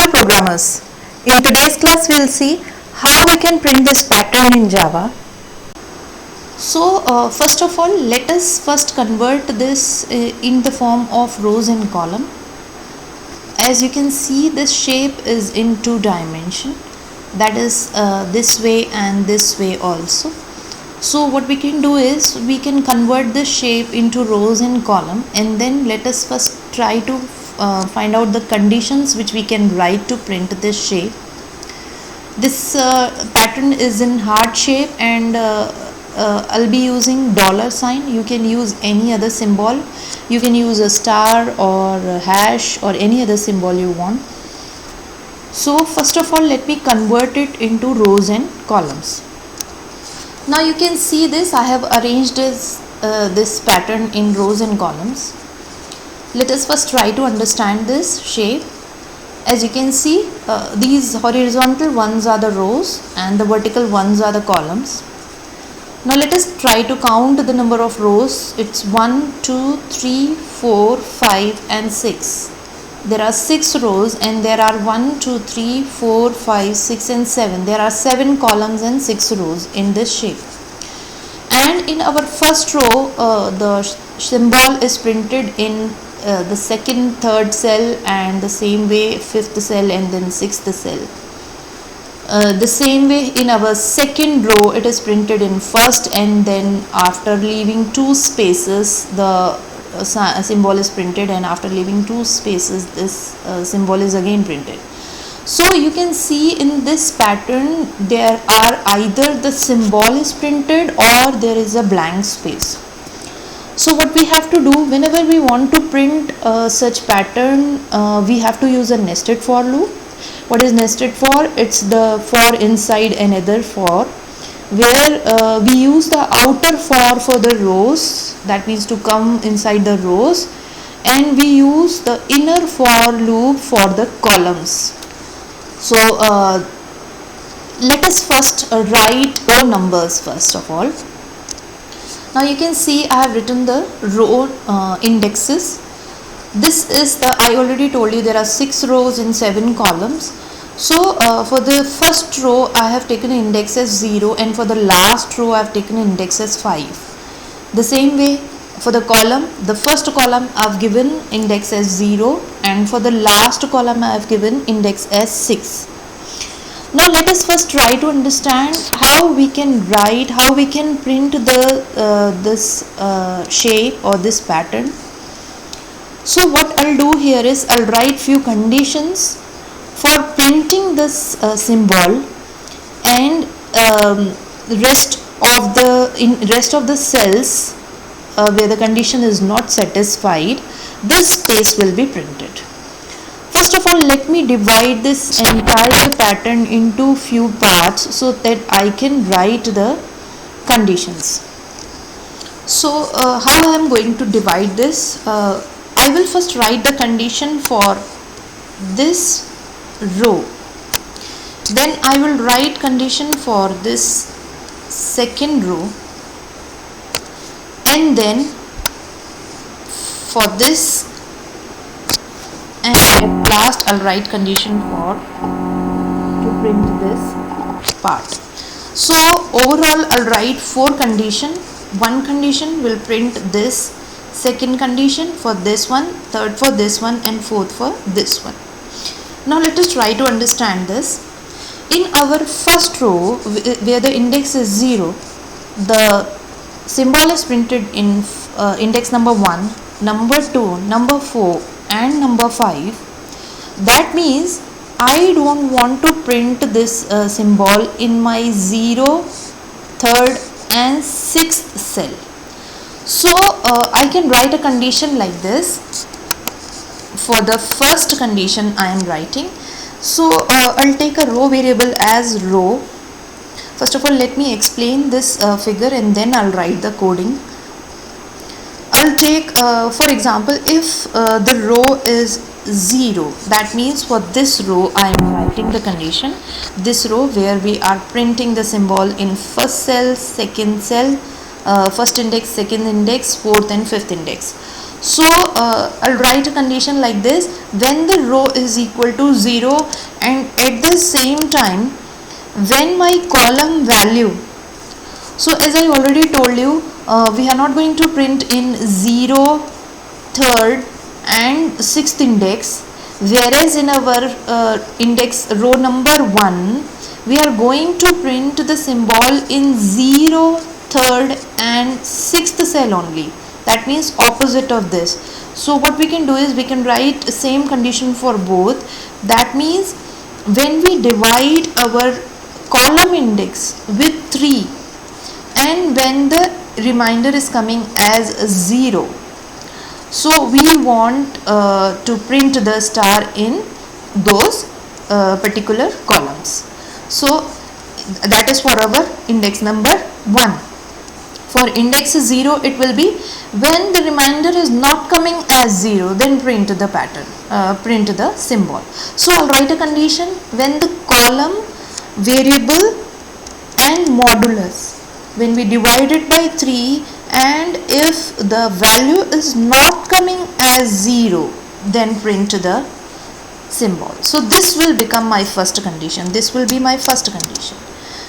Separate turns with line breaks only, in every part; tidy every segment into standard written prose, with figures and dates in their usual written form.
Hello programmers. In today's class we'll see how we can print this pattern in Java. So first of all, let us first convert this in the form of rows and column. As you can see, this shape is in 2 dimension, that is this way and this way also. So what we can do is we can convert this shape into rows and column, and then let us first try to find out the conditions which we can write to print this shape. This pattern is in heart shape, and I'll be using $sign. You can use any other symbol. You can use a star or a hash or any other symbol you want. So first of all, let me convert it into rows and columns. Now you can see this, I have arranged this pattern in rows and columns. Let us first try to understand this shape. As you can see, these horizontal ones are the rows and the vertical ones are the columns. Now let us try to count the number of rows. It's 1, 2, 3, 4, 5 and 6. There are 6 rows and there are 1, 2, 3, 4, 5, 6 and 7. There are 7 columns and 6 rows in this shape. And in our first row, the symbol is printed in the second, third cell, and the same way 5th cell and then 6th cell. The same way in our second row, it is printed in first, and then after leaving 2 spaces, the symbol is printed, and after leaving 2 spaces, this symbol is again printed. So you can see in this pattern there are either the symbol is printed or there is a blank space. So what we have to do whenever we want to print such pattern, we have to use a nested for loop. What is nested for? It's the for inside another for, where we use the outer for the rows, that means to come inside the rows, and we use the inner for loop for the columns. So let us first write row numbers first of all. Now you can see I have written the row indexes. This is I already told you there are 6 rows and 7 columns. So for the first row I have taken an index as 0, and for the last row I have taken an index as 5. The same way for the column, the first column I have given index as 0, and for the last column I have given index as 6. Now let us first try to understand how we can write, how we can print this shape or this pattern. So what I'll do here is I'll write few conditions for printing this symbol, and rest of the cells where the condition is not satisfied, this space will be printed. First of all, let me divide this entire pattern into few parts so that I can write the conditions. So how I am going to divide this? I will first write the condition for this row, then I will write condition for this second row, and then for this, and at last I'll write condition for to print this part. So overall I'll write 4 condition. One condition will print this, second condition for this one, third for this one, and fourth for this one. Now let us try to understand this. In our first row where the index is 0, the symbol is printed in index number 1, number 2, number 4 and number 5. That means I don't want to print this symbol in my 0, 3rd and 6th cell. So I can write a condition like this. For the first condition I am writing, so I'll take a row variable as row. First of all, let me explain this figure and then I'll write the coding. I'll take for example, if the row is 0, that means for this row I am writing the condition, this row where we are printing the symbol in first cell, second cell, first index, second index, fourth and fifth index. So I'll write a condition like this: when the row is equal to 0, and at the same time when my column value, so as I already told you, we are not going to print in 0, 3rd and 6th index, whereas in our index row number 1 we are going to print the symbol in 0, 3rd and 6th cell only. That means opposite of this. So what we can do is we can write same condition for both. That means when we divide our column index with 3 and when the remainder is coming as 0, so we want to print the star in those particular columns. So that is for our index number 1. For index 0, it will be when the remainder is not coming as 0, then print the pattern, print the symbol. So I'll write a condition: when the column, variable and modulus, when we divide it by 3 and if the value is not coming as 0, then print the symbol. So this will become my first condition. This will be my first condition.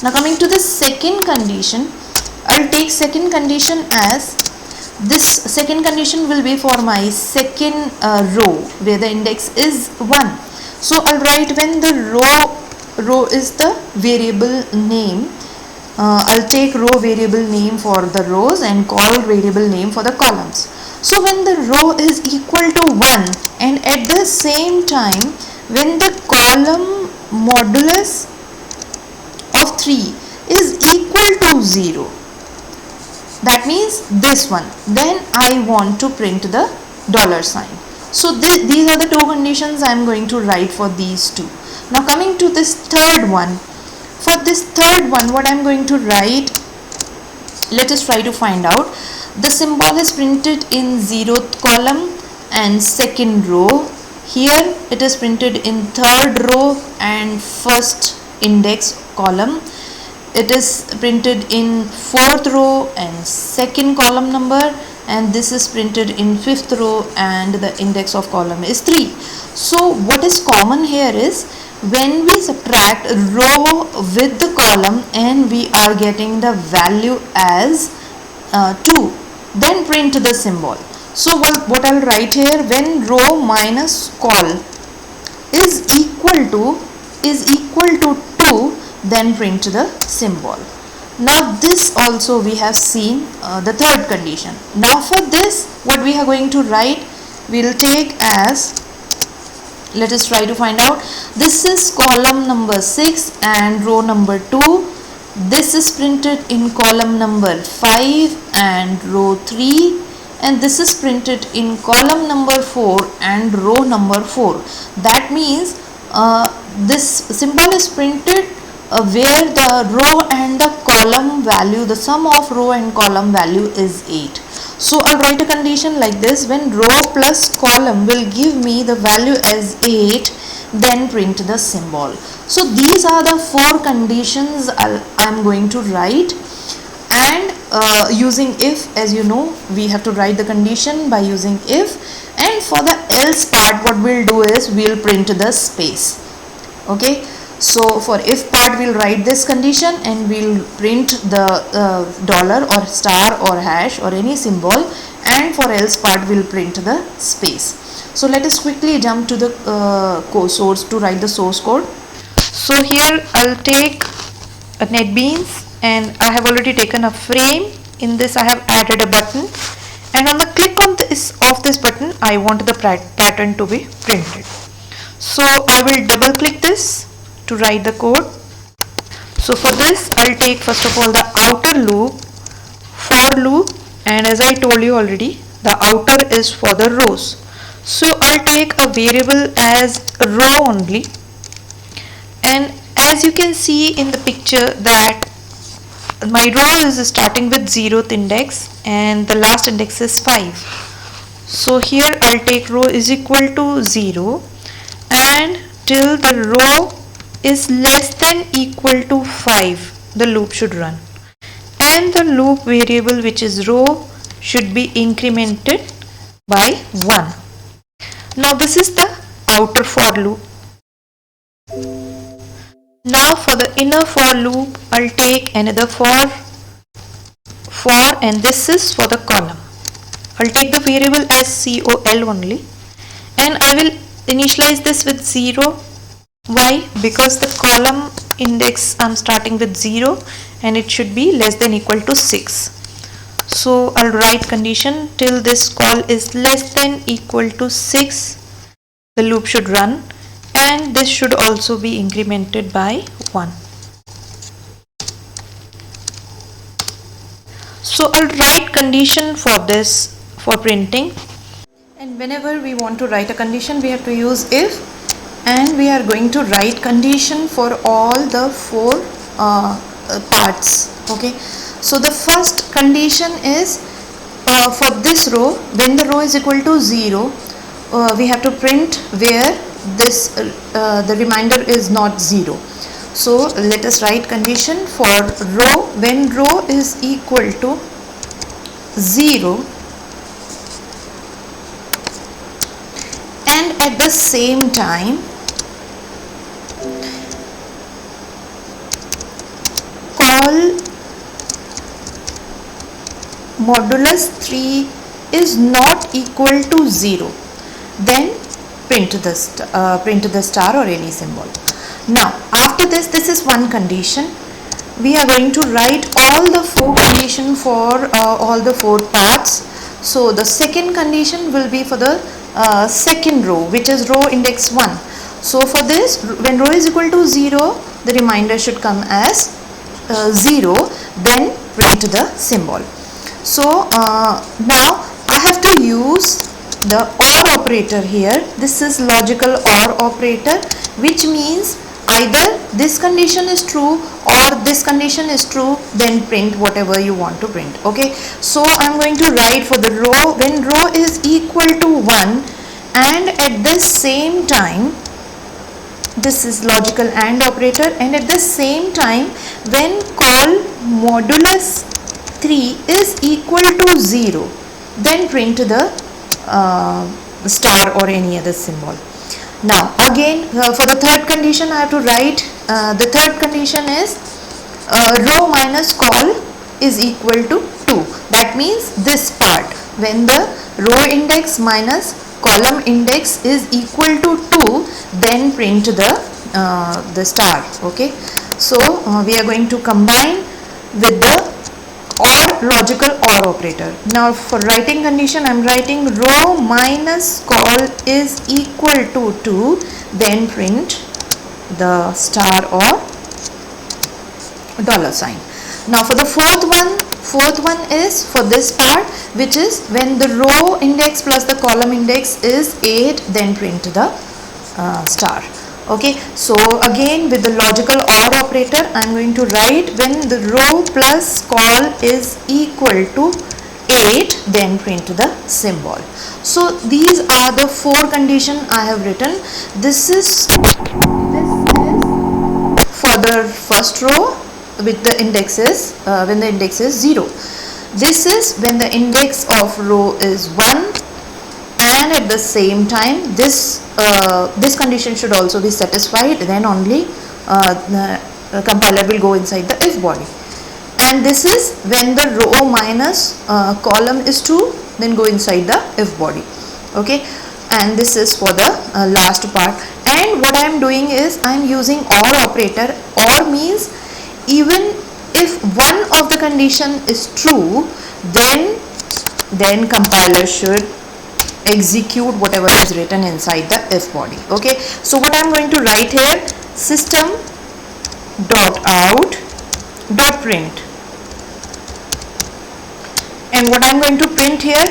Now coming to the second condition, I'll take second condition as this. Second condition will be for my second row where the index is 1. So I'll write when the row is the variable name. I'll take row variable name for the rows and call variable name for the columns. So when the row is equal to 1 and at the same time when the column modulus of 3 is equal to 0, that means this one, then I want to print the $sign. So these are the two conditions I am going to write for these two. Now coming to this third one, for this third one what I am going to write, let us try to find out. The symbol is printed in 0th column and 2nd row. Here it is printed in 3rd row and 1st index column. It is printed in 4th row and 2nd column number, and this is printed in 5th row and the index of column is 3. So what is common here is when we subtract row with the column and we are getting the value as 2, then print the symbol. So what I'll write here, when row minus col is equal to 2, then print the symbol. Now this also we have seen the third condition. Now for this what we are going to write, we will take as, let us try to find out. This is column number 6 and row number 2. This is printed in column number 5 and row 3, and this is printed in column number 4 and row number 4. That means this symbol is printed where the row and the column value, the sum of row and column value is 8. So I'll write a condition like this: when row plus column will give me the value as 8, then print the symbol. So these are the 4 conditions I'm going to write, and using if, as you know, we have to write the condition by using if, and for the else part what we'll do is we'll print the space. Okay, so for if part we'll write this condition and we'll print the dollar or star or hash or any symbol, and for else part we'll print the space. So let us quickly jump to the source to write the source code. So here I'll take a NetBeans, and I have already taken a frame. In this I have added a button, and on the click on this of this button I want the pattern to be printed. So I will double click this to write the code. So for this I'll take first of all the outer loop, for loop, and as I told you already, the outer is for the rows. So I'll take a variable as row only, and as you can see in the picture that my row is starting with 0th index and the last index is 5. So here I'll take row is equal to 0, and till the row is less than equal to 5 the loop should run, and the loop variable which is row should be incremented by 1. Now this is the outer for loop. Now for the inner for loop, I'll take another for, and this is for the column. I'll take the variable as COL only, and I will initialize this with 0. Why? Because the column index I'm starting with 0 and it should be less than equal to 6. So I'll write condition till this call is less than equal to 6. The loop should run, and this should also be incremented by 1. So I'll write condition for this for printing, and whenever we want to write a condition we have to use if, and we are going to write condition for all the 4 parts. Okay, so the first condition is for this row, when the row is equal to 0, we have to print where this the remainder is not 0. So let us write condition for row when row is equal to 0, and at the same time call modulus 3 is not equal to 0, then print the star or any symbol. Now after this is one condition. We are going to write all the 4 condition for all the 4 parts. So the second condition will be for the second row, which is row index 1. So for this, when row is equal to 0, the remainder should come as 0, then print the symbol. So now I have to use the OR operator here. This is logical OR operator, which means either this condition is true or this condition is true, then print whatever you want to print. Okay, so I'm going to write for the row when row is equal to 1, and at the same time, this is logical AND operator, and at the same time when call modulus 3 is equal to 0, then print the star or any other symbol. Now again for the third condition I have to write the third condition is row minus call is equal to 2. That means this part, when the row index minus column index is equal to 2, then print the star. Okay, so we are going to combine with the OR logical OR operator. Now for writing condition I am writing row minus call is equal to 2, then print the star or $sign. Now for the fourth one is for this part, which is when the row index plus the column index is 8, then print the star. Okay, so again with the logical OR operator I am going to write when the row plus call is equal to 8, then print the symbol. So these are the 4 conditions I have written. This is for the first row with the indexes when the index is 0. This is when the index of row is 1, and at the same time this condition should also be satisfied, then only the compiler will go inside the if body. And this is when the row minus column is 2, then go inside the if body. Okay, and this is for the last part. And what I am doing is I am using OR operator. OR means even if one of the condition is true, then compiler should execute whatever is written inside the if body. Okay, so what I am going to write here, system.out.print, and what I am going to print here,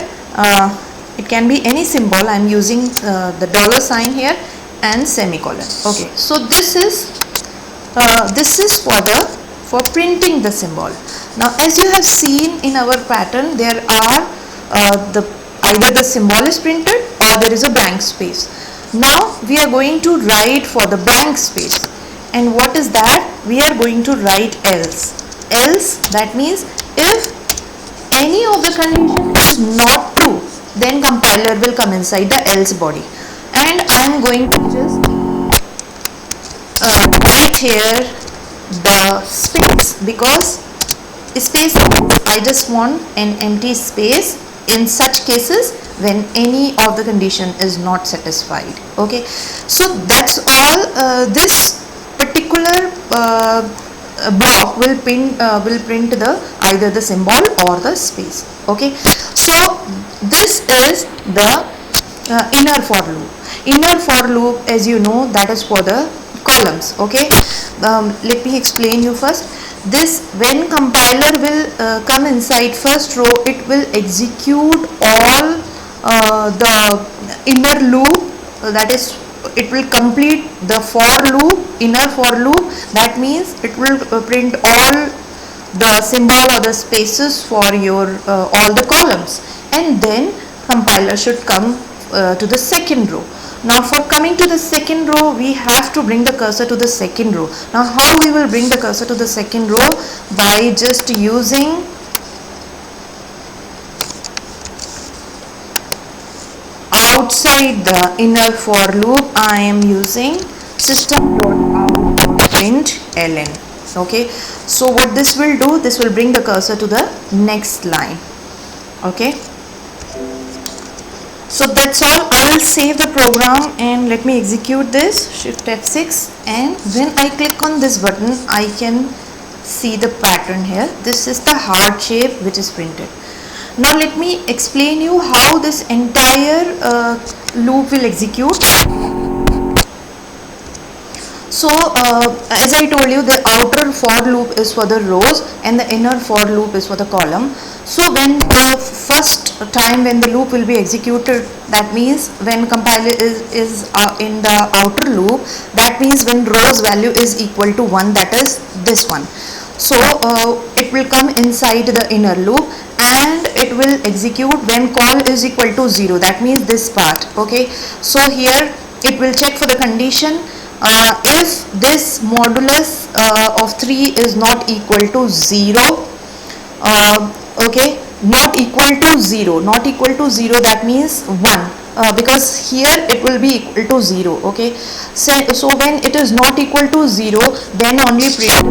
it can be any symbol. I am using the $sign here and semicolon. Okay, so this is for printing the symbol. Now as you have seen in our pattern, there are either the symbol is printed or there is a blank space. Now we are going to write for the blank space, and what is that? We are going to write else. Else, that means if any of the condition is not true, then compiler will come inside the else body. And I am going to just write here the space, because space, I just want an empty space in such cases when any of the condition is not satisfied. Okay, so that's all. This particular block will print the either the symbol or the space. Okay, so this is the inner for loop. Inner for loop, as you know, that is for the columns. Okay, let me explain you first. This, when compiler will come inside first row, it will execute all the inner loop, that is, it will complete the for loop, inner for loop. That means it will print all the symbol or the spaces for your all the columns, and then compiler should come to the second row. Now for coming to the second row, we have to bring the cursor to the second row. Now how we will bring the cursor to the second row? By just using outside the inner for loop, I am using system.out.println. Okay, so what this will do, this will bring the cursor to the next line. Okay, so that's all. I will save the program and let me execute this. Shift F6, and when I click on this button, I can see the pattern here. This is the heart shape which is printed. Now let me explain you how this entire loop will execute. So as I told you, the outer for loop is for the rows and the inner for loop is for the column. So when the first time when the loop will be executed, that means when compiler is in the outer loop, that means when rows value is equal to 1, that is this one. So it will come inside the inner loop and it will execute when call is equal to 0, that means this part. Okay, so here it will check for the condition. If this modulus of 3 is not equal to 0, okay, not equal to 0, that means 1, because here it will be equal to 0. Okay, so when it is not equal to 0, then only print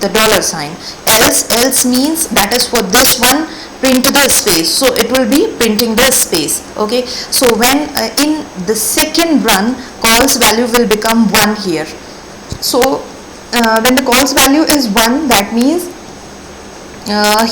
the dollar sign. Else means that is for this one, print the space, so it will be printing the space. Okay, so when in the second run, calls value will become 1 here. So when the calls value is 1, that means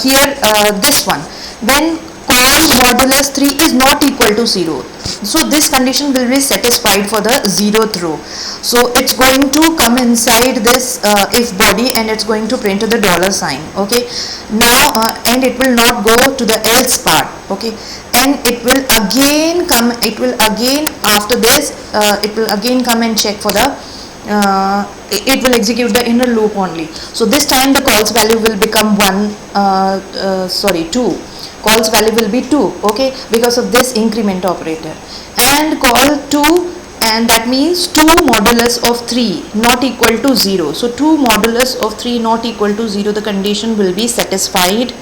here this one, when call modulus 3 is not equal to 0, so this condition will be satisfied for the 0th row. So it's going to come inside this if body and it's going to print the dollar sign. Okay, now and it will not go to the else part. Okay, and it will again come, after this it will again come and check for the it will execute the inner loop only. So this time the calls value will become 2, calls value will be 2. Okay, because of this increment operator, and call 2, and that means 2 modulus of 3 not equal to 0. So 2 modulus of 3 not equal to 0, the condition will be satisfied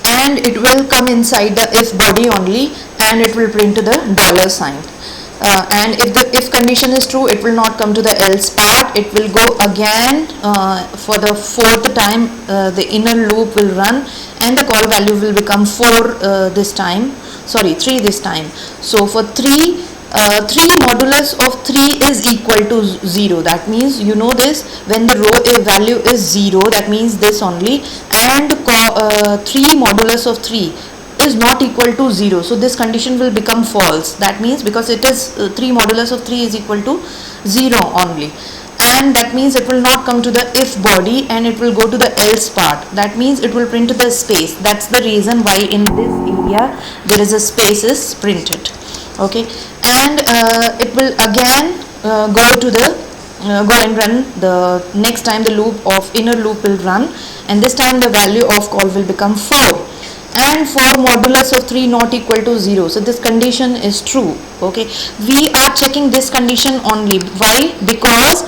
and it will come inside the if body only and it will print the dollar sign. And if the if condition is true, it will not come to the else part. It will go again for the 4th time, the inner loop will run and the call value will become 4 this time, 3 this time. So for 3 modulus of 3 is equal to 0, that means you know this, when the row a value is 0, that means this only, and 3 modulus of 3 is not equal to 0, so this condition will become false. That means because it is 3 modulus of 3 is equal to 0 only, and that means it will not come to the if body and it will go to the else part. That means it will print the space. That's the reason why in this area there is a space is printed. Okay, and it will again go and run the next time the loop of inner loop will run, and this time the value of call will become 4. And for modulus of 3 not equal to 0, so this condition is true. Okay, we are checking this condition only. Why? Because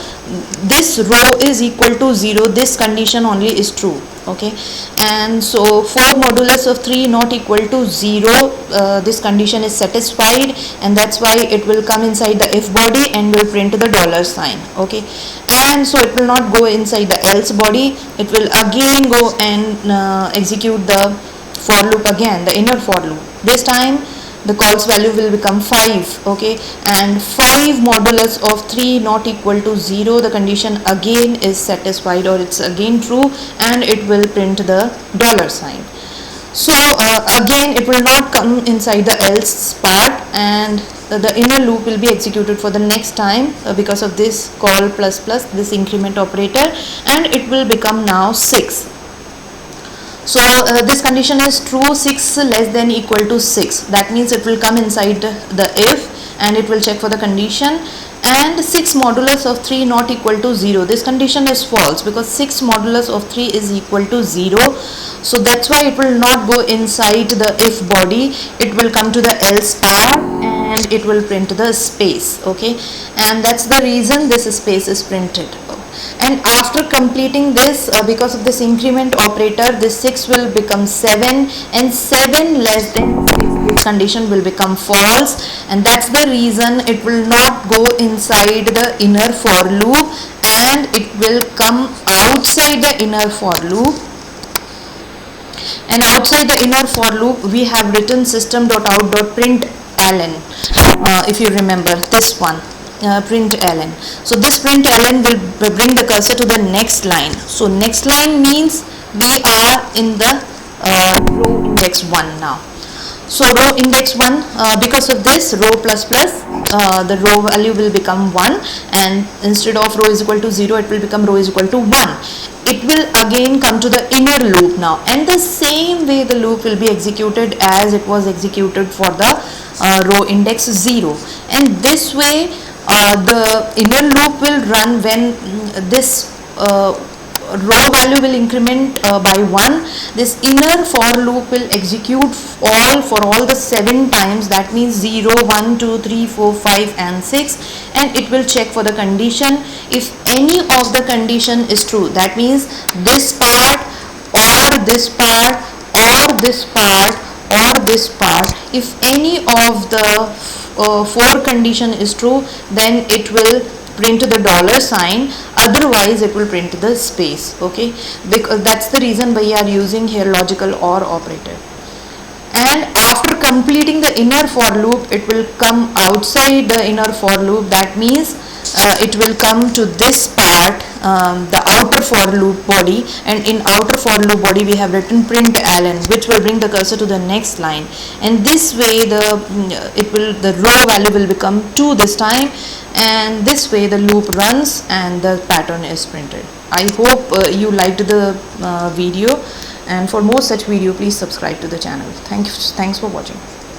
this row is equal to 0, this condition only is true. Okay, and so 4 modulus of 3 not equal to 0, this condition is satisfied, and that's why it will come inside the if body and will print the dollar sign. Okay, and so it will not go inside the else body, it will again go and execute the for loop again, the inner for loop. This time the calls value will become 5. Okay, and 5 modulus of 3 not equal to 0, the condition again is satisfied, or it's again true, and it will print the dollar sign. So again it will not come inside the else part, and the inner loop will be executed for the next time because of this call plus plus this increment operator, and it will become now 6. So this condition is true, 6 less than equal to 6, that means it will come inside the if and it will check for the condition, and 6 modulus of 3 not equal to 0, this condition is false because 6 modulus of 3 is equal to 0, so that's why it will not go inside the if body, it will come to the else part and it will print the space. Okay, and that's the reason this space is printed. And after completing this, because of this increment operator, this 6 will become 7, and 7 less than 6, this condition will become false, and that's the reason it will not go inside the inner for loop, and it will come outside the inner for loop. And outside the inner for loop we have written system.out.println, if you remember this one. Println. So this println will bring the cursor to the next line. So next line means we are in the row index 1 now. So row index 1, because of this row plus plus, the row value will become 1, and instead of row is equal to 0, it will become row is equal to 1. It will again come to the inner loop now, and the same way the loop will be executed as it was executed for the row index 0, and this way the inner loop will run when this row value will increment by 1. This inner for loop will execute for all the 7 times, that means 0, 1, 2, 3, 4, 5 and 6, and it will check for the condition. If any of the condition is true, that means this part or this part or this part or this part, if any of the 4 condition is true, then it will print the dollar sign, otherwise it will print the space. Okay, because that's the reason we are using here logical OR operator. And after completing the inner for loop, it will come outside the inner for loop, that means it will come to this part, the outer for loop body, and in outer for loop body we have written println, which will bring the cursor to the next line, and this way the row value will become 2 this time, and this way the loop runs and the pattern is printed. I hope you liked the video, and for more such video please subscribe to the channel. Thanks for watching.